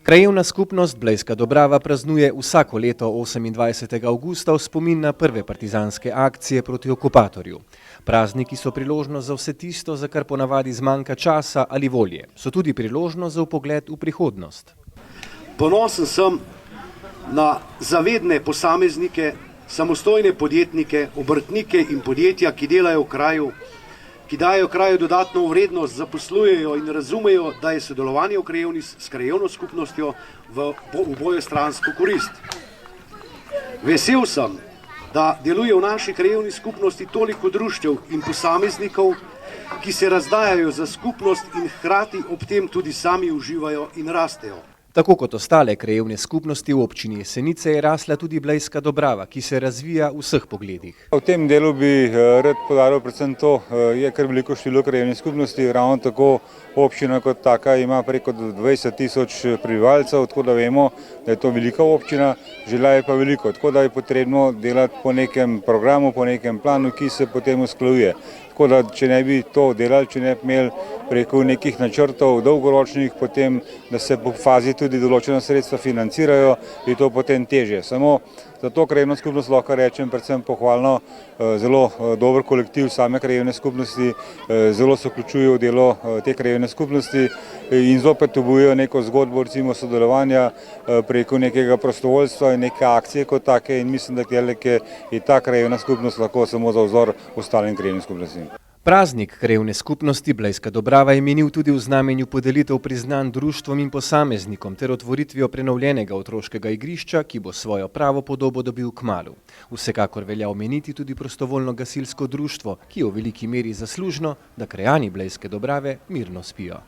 Krajevna skupnost Blejska Dobrava praznuje vsako leto 28. avgusta v spomin na prve partizanske akcije proti okupatorju. Prazniki so priložnost za vse tisto, za kar ponavadi zmanjka časa ali volje. So tudi priložnost za vpogled v prihodnost. Ponosen sem na zavedne posameznike, samostojne podjetnike, obrtnike in podjetja, ki delajo v kraju, ki dajo kraju dodatno vrednost, zaposlujejo in razumejo, da je sodelovanje s krajevno skupnostjo v obojestransko korist. Vesel sem, da deluje v naši krajevni skupnosti toliko društev in posameznikov, ki se razdajajo za skupnost in hkrati ob tem tudi sami uživajo in rastejo. Tako kot ostale krajevne skupnosti v občini Jesenice je rasla tudi Blejska Dobrava, ki se razvija v vseh pogledih. V tem delu bi rad poudaril predvsem to, je kar veliko število krajevnih skupnosti, ravno tako občina kot taka ima preko 20.000 prebivalcev, tako da vemo, da je to velika občina, želja je pa veliko, tako da je potrebno delati po nekem programu, po nekem planu, ki se potem usklajuje. Tako da, če ne bi to delali, če ne bi imeli preko nekih načrtov dolgoročnih, potem, da se po fazi tudi določena sredstva financirajo, je to potem težje. Samo za to krajevno skupnost lahko rečem predvsem pohvalno, zelo dober kolektiv same krajevne skupnosti, zelo se vključujejo v delo te krajevne skupnosti in zopet obujajo neko zgodbo recimo sodelovanja preko nekega prostovoljstva in neke akcije kot take in mislim, da je ta krajevna skupnost lahko samo za vzor ostalim krajevnim skupnostim. Praznik krajevne skupnosti Blejska Dobrava je minil tudi v znamenju podelitev priznanj društvom in posameznikom ter otvoritvijo prenovljenega otroškega igrišča, ki bo svojo pravo podobo dobil kmalu. Vsekakor velja omeniti tudi prostovoljno gasilsko društvo, ki je v veliki meri zaslužno, da krajani Blejske Dobrave mirno spijo.